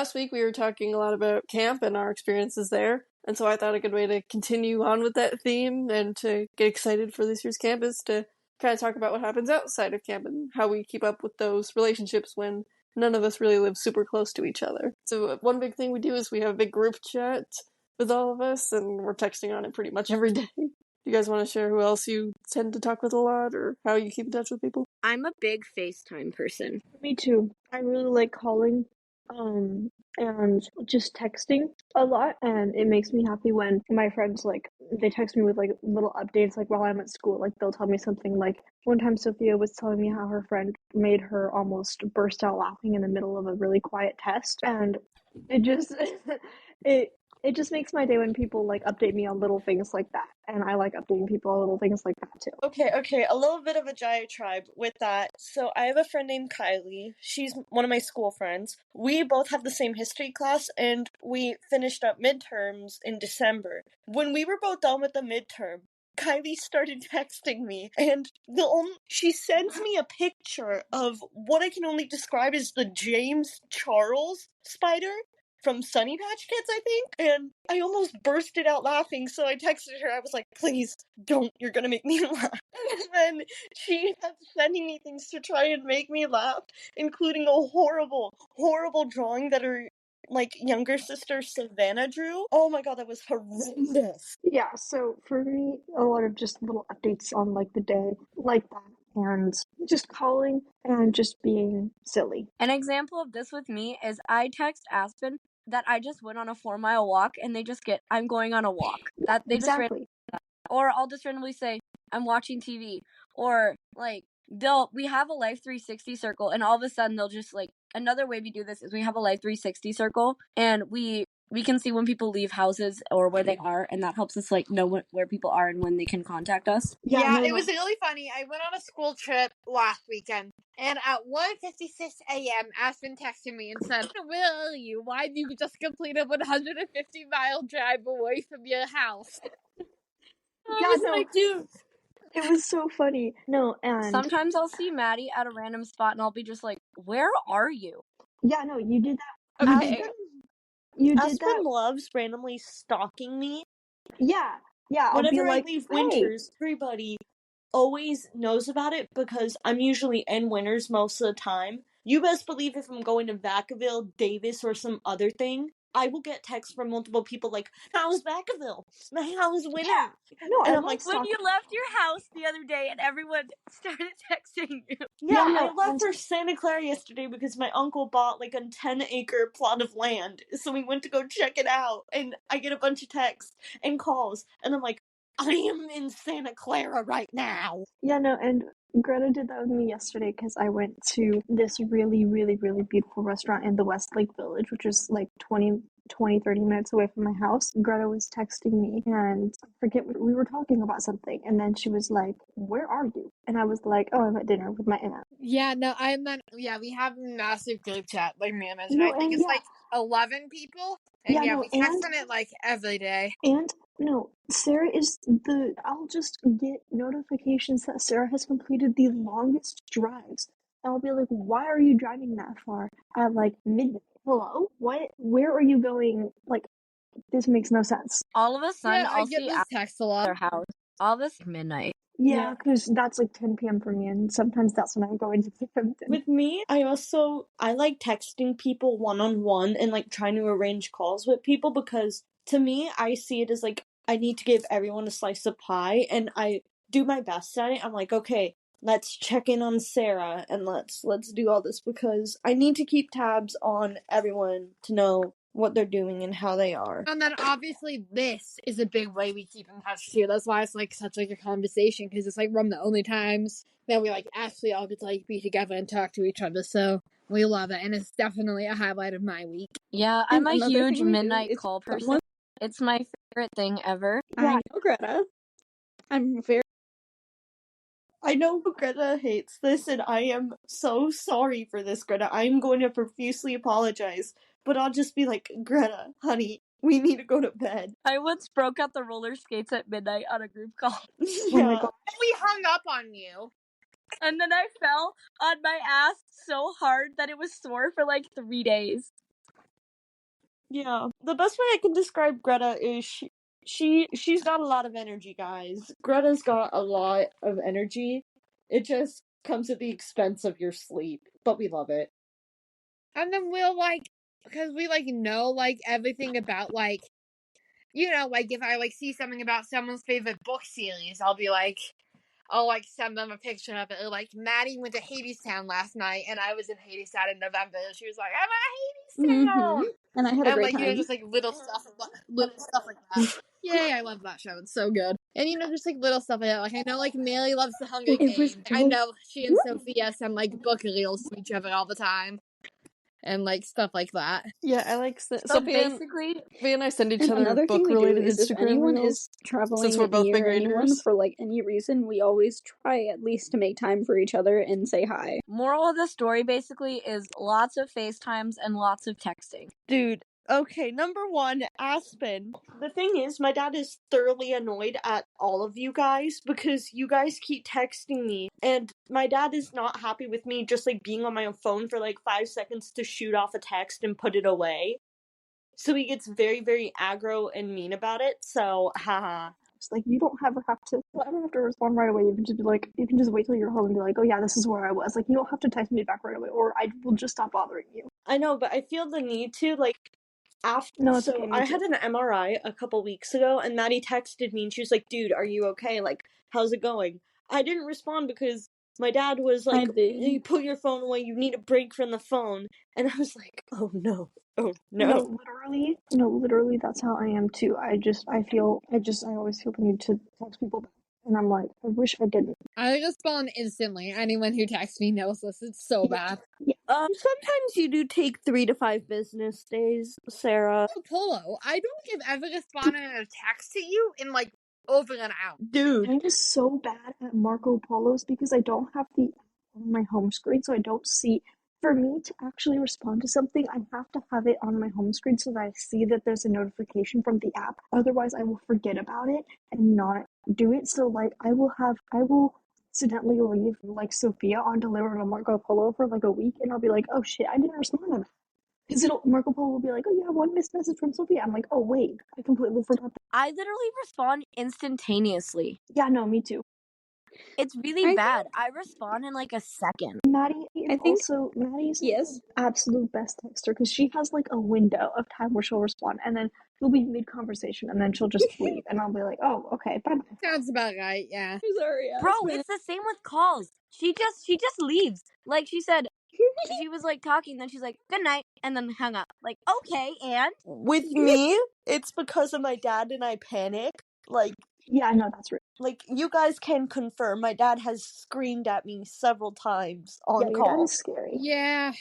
last week we were talking a lot about camp and our experiences there. And so I thought a good way to continue on with that theme and to get excited for this year's camp is to kind of talk about what happens outside of camp and how we keep up with those relationships when none of us really live super close to each other. So one big thing we do is we have a big group chat with all of us, and we're texting on it pretty much every day. You guys want to share who else you tend to talk with a lot or how you keep in touch with people? I'm a big FaceTime person. Me too. I really like calling and just texting a lot, and it makes me happy when my friends like they text me with like little updates like while I'm at school. Like they'll tell me something like one time Sophia was telling me how her friend made her almost burst out laughing in the middle of a really quiet test, and it just it just makes my day when people like update me on little things like that, and I like updating people on little things like that too. Okay, a little bit of a diatribe with that. So I have a friend named Kylie. She's one of my school friends. We both have the same history class, and we finished up midterms in December. When we were both done with the midterm, Kylie started texting me, and she sends me a picture of what I can only describe as the James Charles spider from Sunny Patch Kids, I think, and I almost bursted out laughing, so I texted her. I was like, please, don't, you're gonna make me laugh. And then she kept sending me things to try and make me laugh, including a horrible, horrible drawing that her younger sister Savannah drew. Oh my god, that was horrendous. Yeah, so for me, a lot of just little updates on like the day like that, and just calling and just being silly. An example of this with me is I text Aspen that I just went on a 4-mile walk, and they just get, I'm going on a walk. That they Exactly. or I'll just randomly say, I'm watching TV. Or like we have a Life 360 circle, and all of a sudden they'll just like, another way we do this is we have a Life 360 circle, and we can see when people leave houses or where they are, and that helps us like know where people are and when they can contact us. Yeah, it was really funny. I went on a school trip last weekend, and at 1:56 a.m., Aspen texted me and said, where are you? Why did you just complete a 150-mile drive away from your house? Dude. It was so funny. No, and sometimes I'll see Maddie at a random spot, and I'll be just like, where are you? Yeah, no, you did that. Okay. Aspen loves randomly stalking me. Yeah. Whenever I leave Winters, everybody always knows about it because I'm usually in Winters most of the time. You best believe if I'm going to Vacaville, Davis, or some other thing, I will get texts from multiple people like, how's Vacaville? How's Winters? Yeah. No, and I'm like, when you left your house the other day and everyone started texting you. Yeah, I left for Santa Clara yesterday because my uncle bought like a 10-acre plot of land. So we went to go check it out, and I get a bunch of texts and calls, and I'm like, I am in Santa Clara right now. Yeah, no, and Greta did that with me yesterday because I went to this really, really, really beautiful restaurant in the Westlake Village, which is like 30 minutes away from my house. Greta was texting me, and I forget, we were talking about something, and then she was like, where are you? And I was like, oh, I'm at dinner with my aunt. Yeah, no, we have a massive group chat, like Mia mentioned. I think it's like 11 people, and we text on it like every day. And no, Sarah is I'll just get notifications that Sarah has completed the longest drives. And I'll be like, why are you driving that far at like midnight? Hello? What? Where are you going? Like, this makes no sense. All of a sudden, I'll get see this text a lot. Their house. All this midnight. Yeah, because that's like 10 p.m. for me, and sometimes that's when I'm going to Hampton. With me, I like texting people one-on-one and like trying to arrange calls with people because to me, I see it as like I need to give everyone a slice of pie, and I do my best at it. I'm like, okay, let's check in on Sarah and let's do all this because I need to keep tabs on everyone to know what they're doing and how they are. And then obviously this is a big way we keep in touch too. That's why it's like such like a conversation, because it's like one of the only times that we like actually all get to like be together and talk to each other. So we love it, and it's definitely a highlight of my week. Yeah, I'm a huge midnight call person. It's my favorite thing ever. I know, Greta. I know Greta hates this, and I am so sorry for this, Greta. I'm going to profusely apologize, but I'll just be like, Greta, honey, we need to go to bed. I once broke out the roller skates at midnight on a group call. Yeah. We hung up on you. And then I fell on my ass so hard that it was sore for like 3 days. Yeah. The best way I can describe Greta is she's got a lot of energy, guys. Greta's got a lot of energy. It just comes at the expense of your sleep, but we love it. And then we'll because we know everything about if I see something about someone's favorite book series, I'll be I'll send them a picture of it. Or Maddie went to Hadestown last night, and I was in Hadestown in November. And she was like, "I'm at Hadestown," And I had a and great time. just little stuff like that. Yay! I love that show. It's so good. And just little stuff like that. I know Mary loves The Hunger Games. I know she and Sophia send book reels to each other all the time. And stuff like that. Yeah, I like So basically, Sophia and I send each And other another thing we do book-related is if Instagram anyone reels. is traveling Since we're both big near anyone readers. for any reason, we always try at least to make time for each other and say hi. moral of the story basically is lots of FaceTimes and lots of texting. Dude, okay, number one, Aspen. The thing is, my dad is thoroughly annoyed at all of you guys because you guys keep texting me, and my dad is not happy with me just being on my phone for 5 seconds to shoot off a text and put it away. So he gets very, very aggro and mean about it, so haha. It's you don't ever have to respond right away. You can just be you can just wait till you're home and be oh yeah, this is where I was. You don't have to text me back right away, or I will just stop bothering you. I know, but I feel the need to after. No, it's so okay, me I too. had an MRI a couple weeks ago, and Maddie texted me, and she was like, "Dude, are you okay? How's it going?" I didn't respond because my dad was I did. "You put your phone away. You need a break from the phone." And I was like, "Oh no, oh no." Literally, that's how I am too. I always feel the need to text people back, and I'm I wish I didn't. I respond instantly. Anyone who texts me knows this. It's so bad. Sometimes you do take 3 to 5 business days, Sarah. Polo, I don't ever respond in a text to you in over an hour. Dude. I'm just so bad at Marco Polos because I don't have the app on my home screen, so I don't see. For me to actually respond to something, I have to have it on my home screen so that I see that there's a notification from the app. Otherwise, I will forget about it and not do it. So I will accidentally leave Sophia on delivered on Marco Polo for a week, and I'll be oh shit, I didn't respond to that. Because Marco Polo will be oh yeah, one missed message from Sophia. I'm oh wait, I completely forgot that. I literally respond instantaneously. Yeah, no, me too. It's really bad. I respond in a second. Maddie Maddie's yes, absolute best texter because she has a window of time where she'll respond, and then we'll be mid conversation, and then she'll just leave, and I'll be oh okay, bye. Sounds about right, yeah. Sorry, Bro, it's the same with calls. She just leaves. She said, she was talking, then she's good night, and then hung up. Okay, and with me, it's because of my dad and I panic. Yeah, I know that's right. You guys can confirm, my dad has screamed at me several times on call. call. That is scary. Yeah.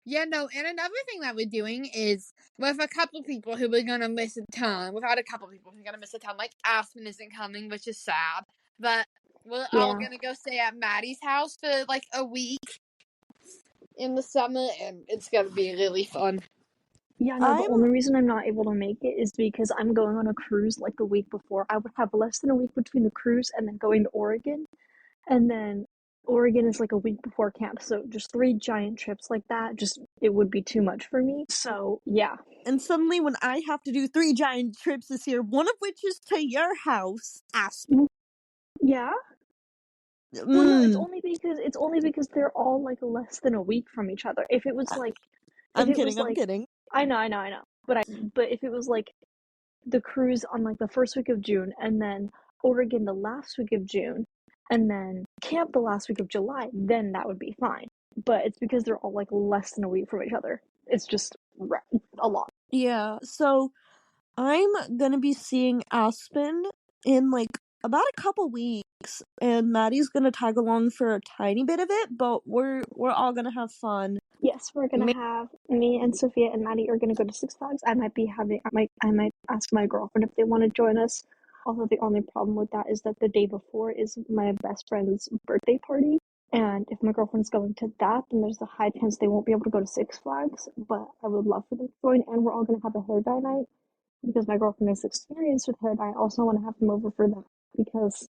Yeah, no, and another thing that we're doing is with a couple people who we're gonna miss a ton. Without a couple people who are gonna miss a ton, Aspen isn't coming, which is sad. But we're all gonna go stay at Maddie's house for a week in the summer, and it's gonna be really fun. Yeah, no, the only reason I'm not able to make it is because I'm going on a cruise the week before. I would have less than a week between the cruise and then going to Oregon. And then Oregon is a week before camp. So just 3 giant trips like that, it would be too much for me. So, yeah. And suddenly when I have to do 3 giant trips this year, one of which is to your house, Aspen. Yeah? Well, no, it's only because they're all less than a week from each other. If it was I'm kidding. I know. But if it was the cruise on the first week of June, and then Oregon the last week of June, and then camp the last week of July, then that would be fine. But it's because they're all less than a week from each other. It's just a lot. Yeah, so I'm gonna be seeing Aspen in about a couple weeks, and Maddie's gonna tag along for a tiny bit of it, but we're all gonna have fun. Yes, we're gonna have me and Sophia and Maddie are gonna go to Six Flags. I might ask my girlfriend if they want to join us. Although the only problem with that is that the day before is my best friend's birthday party, and if my girlfriend's going to that, then there's a high chance they won't be able to go to Six Flags. But I would love for them to join, and we're all gonna have a hair dye night because my girlfriend is experienced with hair dye. I also want to have them over for that because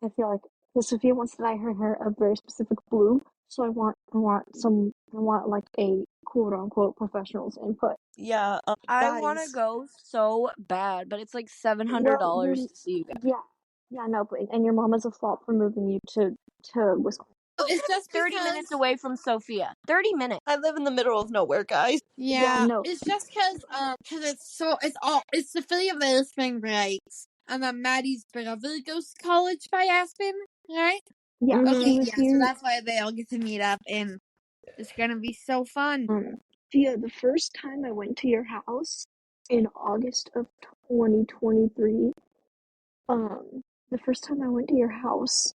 I feel Sophia wants to dye her hair a very specific blue, so I want some I want like a quote unquote professional's input. Yeah, I want to guys. go so bad, but it's like $700 Well, to see you guys. yeah, no, but and your mom is a fault for moving you to Wisconsin. It's just 30 minutes away from Sophia. 30 minutes. I live in the middle of nowhere, guys. Yeah, no. it's just because it's the Philly of the spring breaks, and then Maddie's brother goes to college by Aspen, right? Yeah, Mhm. she was So here. that's why they all get to meet up, and it's gonna be so fun. Fia, the first time I went to your house in August of 2023, the first time I went to your house,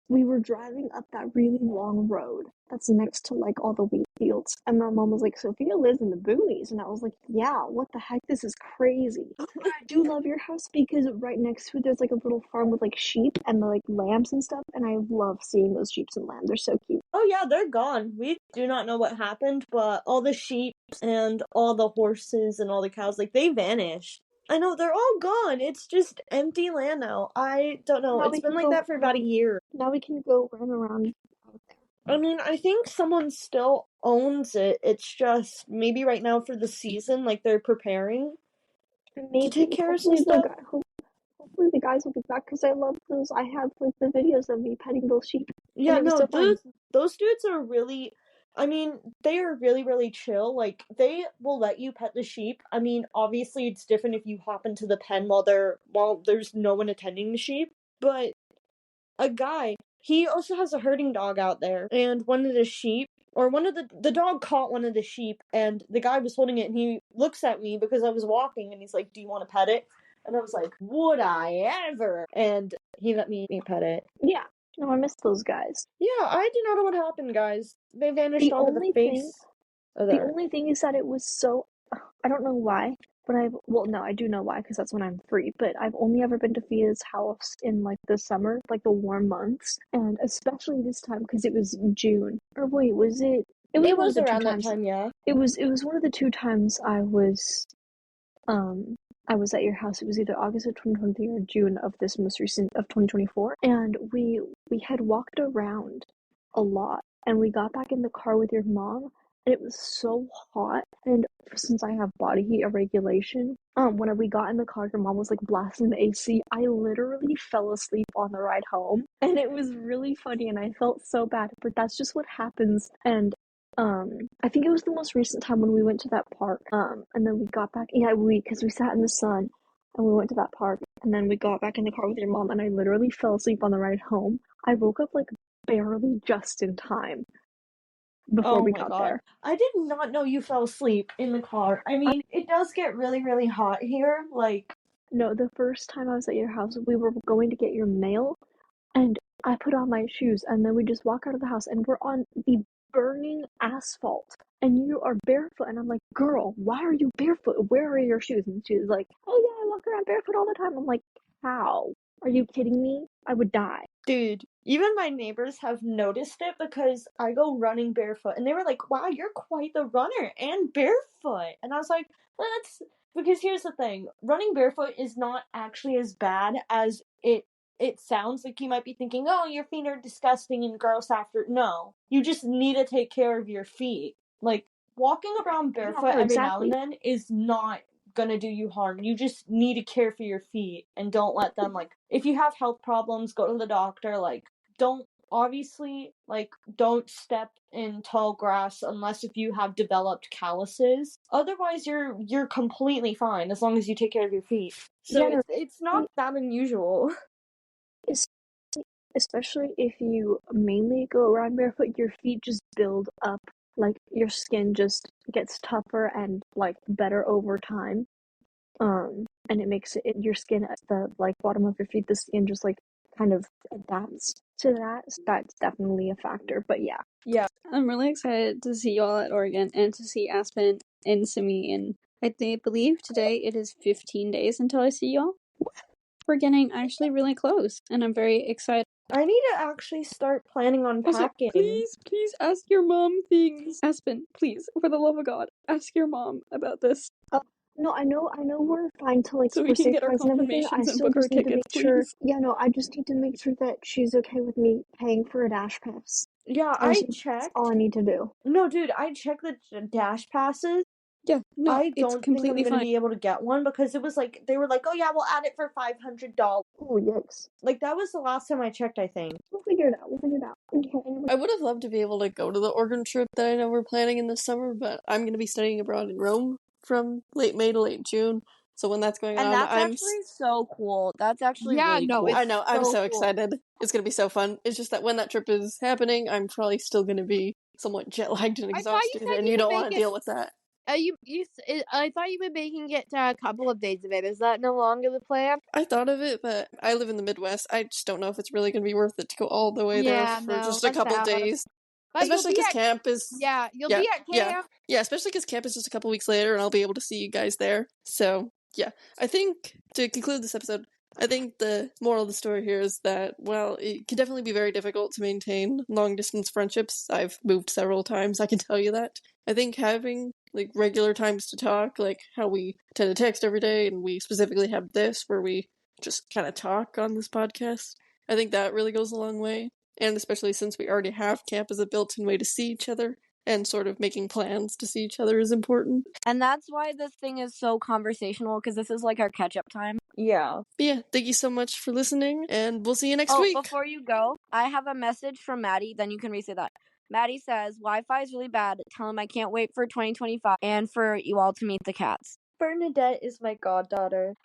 we were driving up that really long road that's next to like all the wheat fields, and my mom was like, Sophia lives in the boonies, and I was like, yeah, what the heck, this is crazy. But I do love your house because right next to it there's like a little farm with like sheep and like lambs and stuff, and I love seeing those sheep and lambs. They're so cute. Oh yeah, they're gone. We do not know what happened, but all the sheep and all the horses and all the cows, like, they vanished. I know, they're all gone. It's just empty land now. I don't know. Now It's we been can like go that for about a run. year. Now we can go run around out there. I mean, I think someone still owns it. It's just maybe right now for the season, like, they're preparing to take care of some stuff. Hopefully the guys will be back because I love those. I have like the videos of me petting those sheep. Yeah, and it was no, so fun. those dudes are really, I mean, they are really, really chill. Like, they will let you pet the sheep. I mean, obviously it's different if you hop into the pen while there's no one attending the sheep. But a guy, he also has a herding dog out there, and one of the dog caught one of the sheep, and the guy was holding it, and he looks at me because I was walking, and he's like, "Do you want to pet it?" And I was like, "Would I ever?" And he let me pet it. Yeah. No, I miss those guys. Yeah, I do not know what happened, guys. They vanished The onto the only face of the The earth. only thing is that it was so. I don't know why, but no, I do know why because that's when I'm free. But I've only ever been to Fia's house in like the summer, like the warm months, and especially this time because it was June. Or wait, was it? It was It one was of the two around that times. time, yeah. It was one of the two times I was at your house. It was either August of 2023 or June of this most recent of 2024, and we had walked around a lot, and we got back in the car with your mom, and it was so hot. And since I have body heat regulation, when we got in the car, your mom was like blasting the AC. I literally fell asleep on the ride home, and it was really funny, and I felt so bad. But that's just what happens, and I think it was the most recent time when we went to that park. And then we got back. Yeah, because we sat in the sun, and we went to that park, and then we got back in the car with your mom, and I literally fell asleep on the ride home. I woke up like barely just in time before we got there. I did not know you fell asleep in the car. I mean, it does get really, really hot here. Like, no, the first time I was at your house, we were going to get your mail, and I put on my shoes, and then we just walk out of the house, and we're on the burning asphalt, and you are barefoot, and I'm like, girl, why are you barefoot? Where are your shoes? And she's like, oh yeah, I walk around barefoot all the time. I'm like, how? Are you kidding me? I would die. dude, even my neighbors have noticed it because I go running barefoot, and they were like, wow, you're quite the runner and barefoot. And I was like, well, that's because here's the thing, running barefoot is not actually as bad as it sounds. Like, you might be thinking, oh, your feet are disgusting and gross after. No, you just need to take care of your feet. Like, walking around barefoot every now and then is not gonna do you harm. You just need to care for your feet and don't let them, like, if you have health problems, go to the doctor. Like, don't step in tall grass unless if you have developed calluses. Otherwise, you're completely fine as long as you take care of your feet. So Yeah, it's not that unusual. Especially if you mainly go around barefoot, your feet just build up, like your skin just gets tougher and like better over time. And it makes your skin at the like bottom of your feet, the skin just like kind of adapts to that. So that's definitely a factor. But yeah. I'm really excited to see you all at Oregon and to see Aspen and Simi. And I believe today it is 15 days until I see y'all. We're getting actually really close, and I'm very excited. I need to actually start planning on packing. Also, please ask your mom things. Aspen, please, for the love of God, ask your mom about this. No, I know we're fine to like so we for can safe get our price and everything. I confirmations and still book our just need to tickets, make sure. please. Yeah, no, I just need to make sure that she's okay with me paying for a dash pass. Yeah, I I just, that's checked. all I need to do. No, dude, I checked the dash passes. Yeah, no, I it's don't think I'm completely gonna fine. be able to get one because it was like they were like, oh yeah, we'll add it for $500. Oh, yikes. Like that was the last time I checked, I think. We'll figure it out. Okay. I would have loved to be able to go to the Oregon trip that I know we're planning in the summer, but I'm going to be studying abroad in Rome from late May to late June. So when that's going And on, that's actually so cool. That's actually Yeah, really no, cool. I know, I'm so cool. excited. It's going to be so fun. It's just that when that trip is happening, I'm probably still going to be somewhat jet lagged and I thought you exhausted, said and you you would don't make want to it- deal with that. I thought you were making it to a couple of days of it. Is that no longer the plan? I thought of it, but I live in the Midwest. I just don't know if it's really going to be worth it to go all the way Yeah, there for no, just a that's couple valid. days. But you'll Especially be because at camp is... you'll be at camp. Yeah, especially because camp is just a couple weeks later, and I'll be able to see you guys there. So, yeah. I think, to conclude this episode, I think the moral of the story here is that, well, it can definitely be very difficult to maintain long-distance friendships. I've moved several times, I can tell you that. I think having, like, regular times to talk, like how we tend to text every day, and we specifically have this, where we just kind of talk on this podcast, I think that really goes a long way. And especially since we already have camp as a built-in way to see each other, and sort of making plans to see each other is important. And that's why this thing is so conversational, because this is like our catch-up time. Yeah. But yeah, thank you so much for listening, and we'll see you next week. Before you go, I have a message from Maddie, then you can re-say that. Maddie says, Wi-Fi is really bad. Tell him I can't wait for 2025 and for you all to meet the cats. Bernadette is my goddaughter.